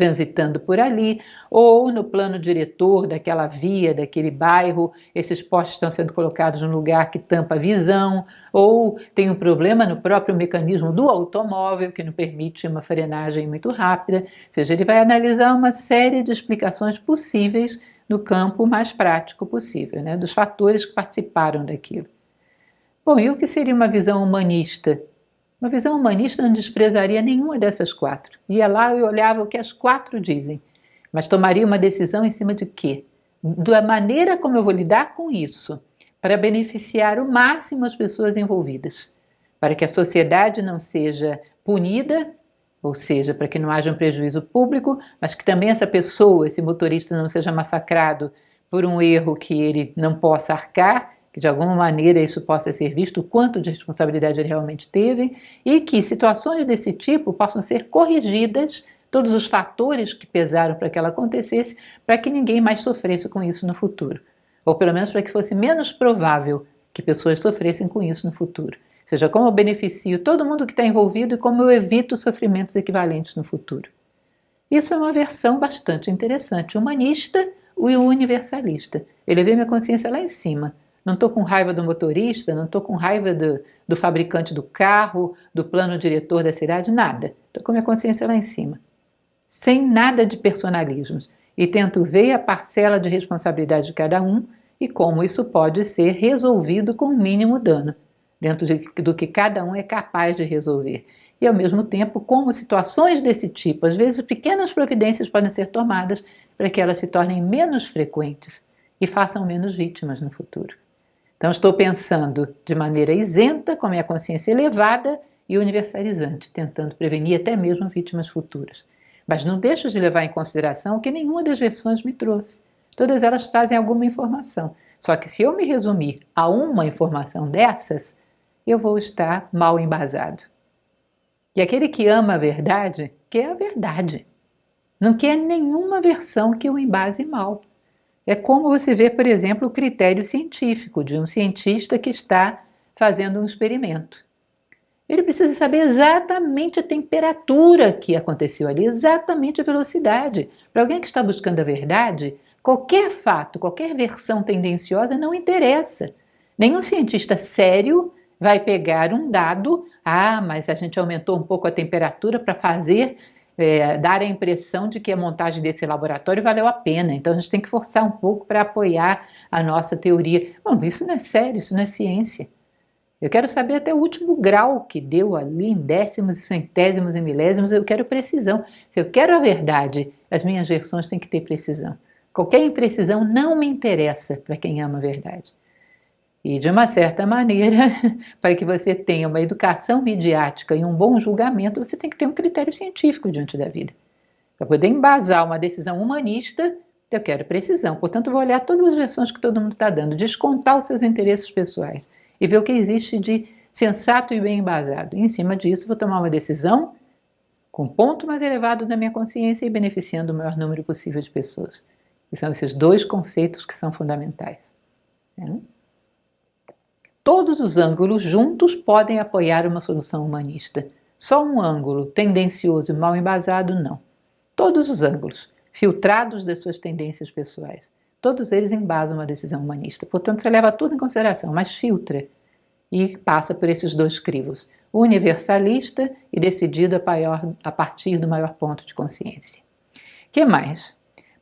transitando por ali, ou no plano diretor daquela via, daquele bairro, esses postes estão sendo colocados num lugar que tampa a visão, ou tem um problema no próprio mecanismo do automóvel, que não permite uma frenagem muito rápida. Ou seja, ele vai analisar uma série de explicações possíveis no campo mais prático possível, né, dos fatores que participaram daquilo. Bom, e o que seria uma visão humanista? Uma visão humanista não desprezaria nenhuma dessas quatro. Ia lá e olhava o que as quatro dizem, mas tomaria uma decisão em cima de quê? Da maneira como eu vou lidar com isso, para beneficiar o máximo as pessoas envolvidas, para que a sociedade não seja punida, ou seja, para que não haja um prejuízo público, mas que também essa pessoa, esse motorista, não seja massacrado por um erro que ele não possa arcar, que de alguma maneira isso possa ser visto o quanto de responsabilidade ele realmente teve, e que situações desse tipo possam ser corrigidas, todos os fatores que pesaram para que ela acontecesse, para que ninguém mais sofresse com isso no futuro. Ou pelo menos para que fosse menos provável que pessoas sofressem com isso no futuro. Ou seja, como eu beneficio todo mundo que está envolvido e como eu evito sofrimentos equivalentes no futuro. Isso é uma versão bastante interessante, humanista e universalista. Ele vê minha consciência lá em cima. Não estou com raiva do motorista, não estou com raiva do fabricante do carro, do plano diretor da cidade, nada. Estou com minha consciência lá em cima. Sem nada de personalismos. E tento ver a parcela de responsabilidade de cada um e como isso pode ser resolvido com o mínimo dano, dentro do que cada um é capaz de resolver. E ao mesmo tempo, como situações desse tipo, às vezes pequenas providências podem ser tomadas para que elas se tornem menos frequentes e façam menos vítimas no futuro. Então, estou pensando de maneira isenta, com a minha consciência elevada e universalizante, tentando prevenir até mesmo vítimas futuras. Mas não deixo de levar em consideração o que nenhuma das versões me trouxe. Todas elas trazem alguma informação. Só que se eu me resumir a uma informação dessas, eu vou estar mal embasado. E aquele que ama a verdade, quer a verdade. Não quer nenhuma versão que o embase mal. É como você vê, por exemplo, o critério científico de um cientista que está fazendo um experimento. Ele precisa saber exatamente a temperatura que aconteceu ali, exatamente a velocidade. Para alguém que está buscando a verdade, qualquer fato, qualquer versão tendenciosa não interessa. Nenhum cientista sério vai pegar um dado, mas a gente aumentou um pouco a temperatura para dar a impressão de que a montagem desse laboratório valeu a pena, então a gente tem que forçar um pouco para apoiar a nossa teoria. Bom, isso não é sério, isso não é ciência. Eu quero saber até o último grau que deu ali em décimos e centésimos e milésimos, eu quero precisão. Se eu quero a verdade, as minhas versões têm que ter precisão. Qualquer imprecisão não me interessa para quem ama a verdade. E, de uma certa maneira, para que você tenha uma educação midiática e um bom julgamento, você tem que ter um critério científico diante da vida. Para poder embasar uma decisão humanista, eu quero precisão. Portanto, vou olhar todas as versões que todo mundo está dando, descontar os seus interesses pessoais e ver o que existe de sensato e bem embasado. E, em cima disso, vou tomar uma decisão com ponto mais elevado da minha consciência e beneficiando o maior número possível de pessoas. E são esses dois conceitos que são fundamentais. Todos os ângulos juntos podem apoiar uma solução humanista. Só um ângulo tendencioso e mal embasado, não. Todos os ângulos, filtrados das suas tendências pessoais, todos eles embasam uma decisão humanista. Portanto, você leva tudo em consideração, mas filtra e passa por esses dois crivos, universalista e decidido a partir do maior ponto de consciência. Que mais?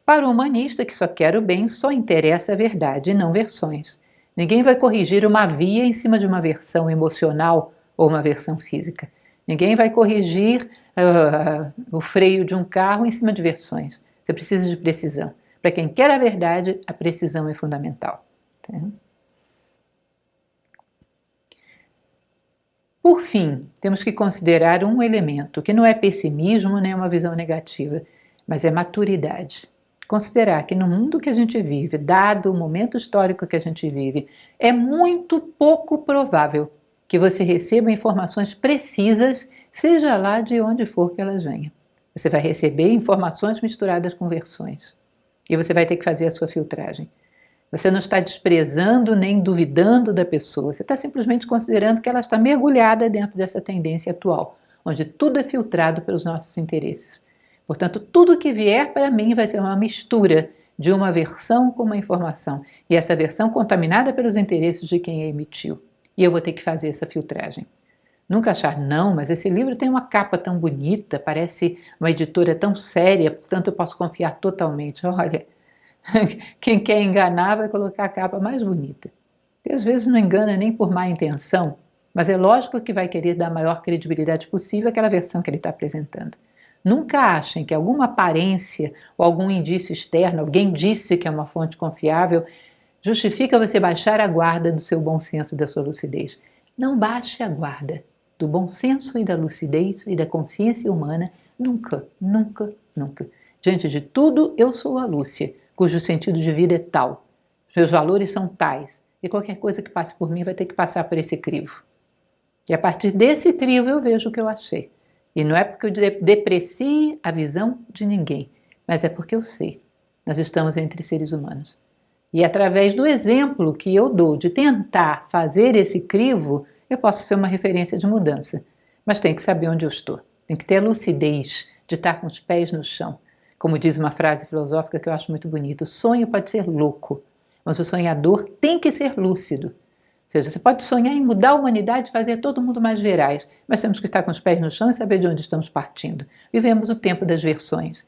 Para o humanista que só quer o bem, só interessa a verdade e não versões. Ninguém vai corrigir uma via em cima de uma versão emocional ou uma versão física. Ninguém vai corrigir o freio de um carro em cima de versões. Você precisa de precisão. Para quem quer a verdade, a precisão é fundamental. Por fim, temos que considerar um elemento que não é pessimismo nem uma visão negativa, mas é maturidade. Considerar que no mundo que a gente vive, dado o momento histórico que a gente vive, é muito pouco provável que você receba informações precisas, seja lá de onde for que elas venham. Você vai receber informações misturadas com versões. E você vai ter que fazer a sua filtragem. Você não está desprezando nem duvidando da pessoa, você está simplesmente considerando que ela está mergulhada dentro dessa tendência atual, onde tudo é filtrado pelos nossos interesses. Portanto, tudo que vier para mim vai ser uma mistura de uma versão com uma informação, e essa versão contaminada pelos interesses de quem a emitiu. E eu vou ter que fazer essa filtragem. Nunca achar, não, mas esse livro tem uma capa tão bonita, parece uma editora tão séria, portanto eu posso confiar totalmente. Olha, quem quer enganar vai colocar a capa mais bonita. E às vezes não engana nem por má intenção, mas é lógico que vai querer dar a maior credibilidade possível àquela versão que ele está apresentando. Nunca achem que alguma aparência ou algum indício externo, alguém disse que é uma fonte confiável, justifica você baixar a guarda do seu bom senso e da sua lucidez. Não baixe a guarda do bom senso e da lucidez e da consciência humana, nunca, nunca, nunca. Diante de tudo, eu sou a Lúcia, cujo sentido de vida é tal, meus valores são tais, e qualquer coisa que passe por mim vai ter que passar por esse crivo. E a partir desse crivo eu vejo o que eu achei. E não é porque eu deprecie a visão de ninguém, mas é porque eu sei. Nós estamos entre seres humanos. E através do exemplo que eu dou de tentar fazer esse crivo, eu posso ser uma referência de mudança. Mas tem que saber onde eu estou. Tem que ter a lucidez de estar com os pés no chão. Como diz uma frase filosófica que eu acho muito bonita, o sonho pode ser louco, mas o sonhador tem que ser lúcido. Ou seja, você pode sonhar em mudar a humanidade e fazer todo mundo mais veraz, mas temos que estar com os pés no chão e saber de onde estamos partindo. Vivemos o tempo das versões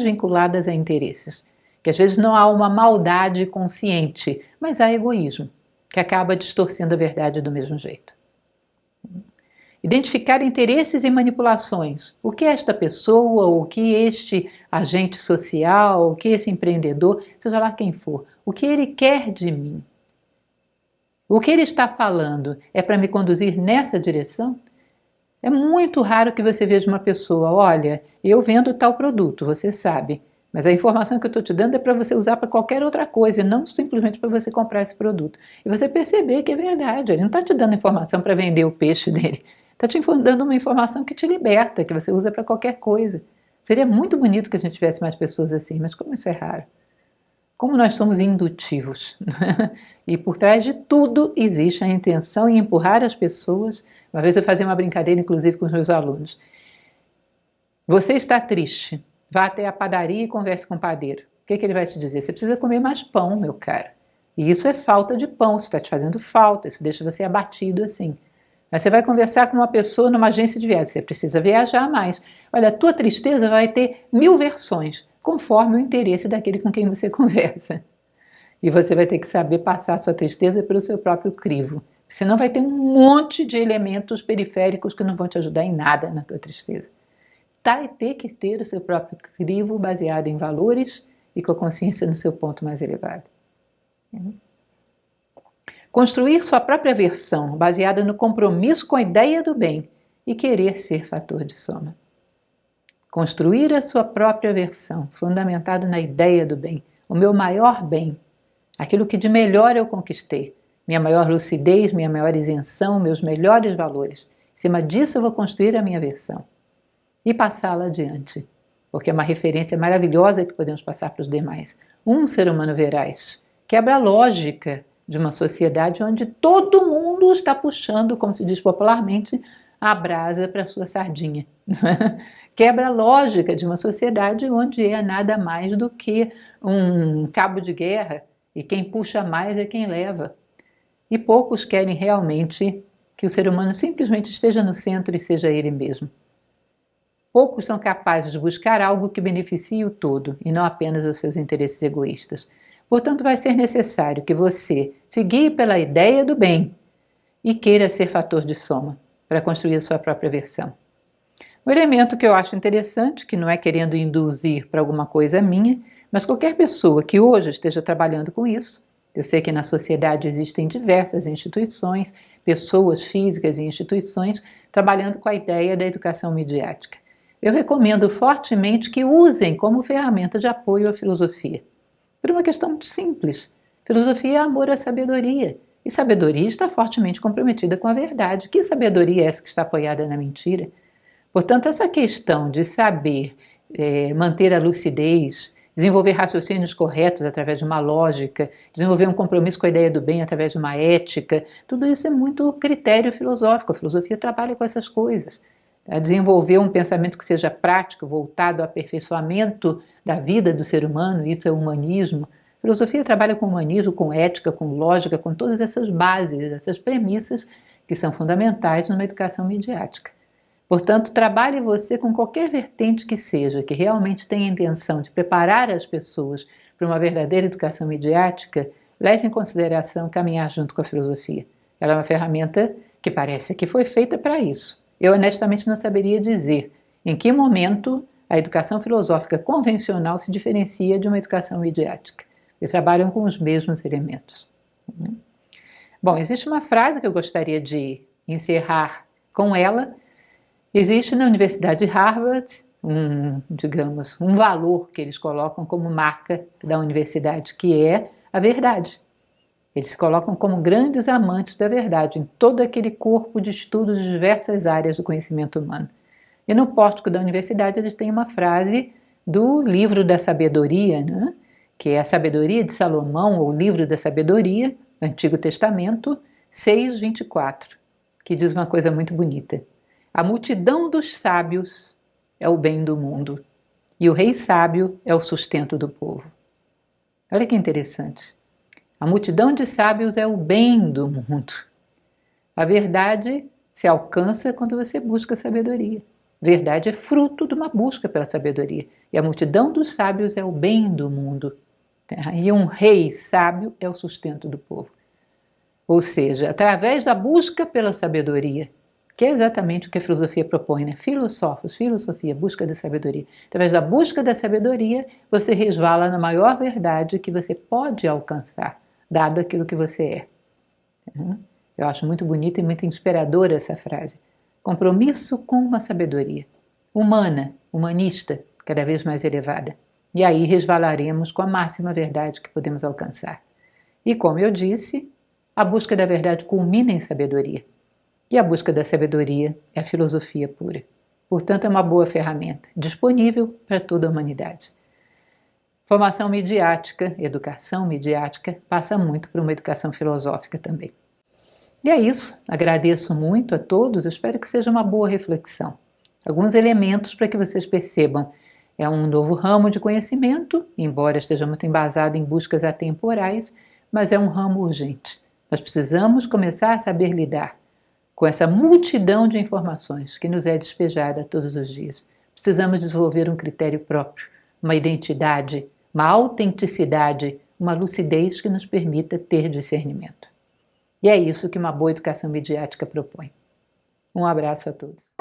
vinculadas a interesses, que às vezes não há uma maldade consciente, mas há egoísmo, que acaba distorcendo a verdade do mesmo jeito. Identificar interesses e manipulações. O que esta pessoa, o que este agente social, o que esse empreendedor, seja lá quem for, o que ele quer de mim? O que ele está falando é para me conduzir nessa direção? É muito raro que você veja uma pessoa, olha, eu vendo tal produto, você sabe, mas a informação que eu estou te dando é para você usar para qualquer outra coisa, não simplesmente para você comprar esse produto. E você perceber que é verdade, ele não está te dando informação para vender o peixe dele, está te dando uma informação que te liberta, que você usa para qualquer coisa. Seria muito bonito que a gente tivesse mais pessoas assim, mas como isso é raro? Como nós somos indutivos, e por trás de tudo existe a intenção em empurrar as pessoas. Uma vez eu fazia uma brincadeira, inclusive, com os meus alunos. Você está triste, vá até a padaria e converse com o padeiro. O que ele vai te dizer? Você precisa comer mais pão, meu caro. E isso é falta de pão, isso está te fazendo falta, isso deixa você abatido assim. Mas você vai conversar com uma pessoa numa agência de viagem, você precisa viajar mais. Olha, a tua tristeza vai ter 1000 versões, conforme o interesse daquele com quem você conversa. E você vai ter que saber passar a sua tristeza pelo seu próprio crivo. Senão vai ter um monte de elementos periféricos que não vão te ajudar em nada na tua tristeza. Vai ter que ter o seu próprio crivo baseado em valores e com a consciência no seu ponto mais elevado. Construir sua própria versão baseada no compromisso com a ideia do bem e querer ser fator de soma. Construir a sua própria versão, fundamentado na ideia do bem, o meu maior bem, aquilo que de melhor eu conquistei, minha maior lucidez, minha maior isenção, meus melhores valores. Em cima disso eu vou construir a minha versão e passá-la adiante, porque é uma referência maravilhosa que podemos passar para os demais. Um ser humano veraz quebra a lógica de uma sociedade onde todo mundo está puxando, como se diz popularmente, a brasa para a sua sardinha. Quebra a lógica de uma sociedade onde é nada mais do que um cabo de guerra e quem puxa mais é quem leva. E poucos querem realmente que o ser humano simplesmente esteja no centro e seja ele mesmo. Poucos são capazes de buscar algo que beneficie o todo e não apenas os seus interesses egoístas. Portanto, vai ser necessário que você se guie pela ideia do bem e queira ser fator de soma para construir a sua própria versão. Um elemento que eu acho interessante, que não é querendo induzir para alguma coisa minha, mas qualquer pessoa que hoje esteja trabalhando com isso, eu sei que na sociedade existem diversas instituições, pessoas físicas e instituições trabalhando com a ideia da educação midiática. Eu recomendo fortemente que usem como ferramenta de apoio à filosofia. Por uma questão muito simples. Filosofia é amor à sabedoria. E sabedoria está fortemente comprometida com a verdade. Que sabedoria é essa que está apoiada na mentira? Portanto, essa questão de saber manter a lucidez, desenvolver raciocínios corretos através de uma lógica, desenvolver um compromisso com a ideia do bem através de uma ética, tudo isso é muito critério filosófico. A filosofia trabalha com essas coisas. a desenvolver um pensamento que seja prático, voltado ao aperfeiçoamento da vida do ser humano, isso é o humanismo. A filosofia trabalha com humanismo, com ética, com lógica, com todas essas bases, essas premissas que são fundamentais numa educação midiática. Portanto, trabalhe você com qualquer vertente que seja, que realmente tenha a intenção de preparar as pessoas para uma verdadeira educação midiática, leve em consideração caminhar junto com a filosofia. Ela é uma ferramenta que parece que foi feita para isso. Eu honestamente não saberia dizer em que momento a educação filosófica convencional se diferencia de uma educação midiática. Eles trabalham com os mesmos elementos. Bom, existe uma frase que eu gostaria de encerrar com ela. Existe na Universidade de Harvard um valor que eles colocam como marca da universidade, que é a verdade. Eles se colocam como grandes amantes da verdade em todo aquele corpo de estudos de diversas áreas do conhecimento humano. E no pórtico da universidade eles têm uma frase do livro da sabedoria, né? Que é a Sabedoria de Salomão, ou Livro da Sabedoria, Antigo Testamento, 6:24, que diz uma coisa muito bonita. A multidão dos sábios é o bem do mundo, e o rei sábio é o sustento do povo. Olha que interessante. A multidão de sábios é o bem do mundo. A verdade se alcança quando você busca sabedoria. Verdade é fruto de uma busca pela sabedoria. E a multidão dos sábios é o bem do mundo. E um rei sábio é o sustento do povo. Ou seja, através da busca pela sabedoria, que é exatamente o que a filosofia propõe, né? Filosofia, busca da sabedoria. Através da busca da sabedoria, você resvala na maior verdade que você pode alcançar, dado aquilo que você é. Eu acho muito bonita e muito inspiradora essa frase. Compromisso com uma sabedoria humana, humanista, cada vez mais elevada. E aí resvalaremos com a máxima verdade que podemos alcançar. E como eu disse, a busca da verdade culmina em sabedoria. E a busca da sabedoria é a filosofia pura. Portanto, é uma boa ferramenta, disponível para toda a humanidade. Formação midiática, educação midiática, passa muito por uma educação filosófica também. E é isso, agradeço muito a todos, espero que seja uma boa reflexão. Alguns elementos para que vocês percebam. É um novo ramo de conhecimento, embora esteja muito embasado em buscas atemporais, mas é um ramo urgente. Nós precisamos começar a saber lidar com essa multidão de informações que nos é despejada todos os dias. Precisamos desenvolver um critério próprio, uma identidade, uma autenticidade, uma lucidez que nos permita ter discernimento. E é isso que uma boa educação midiática propõe. Um abraço a todos.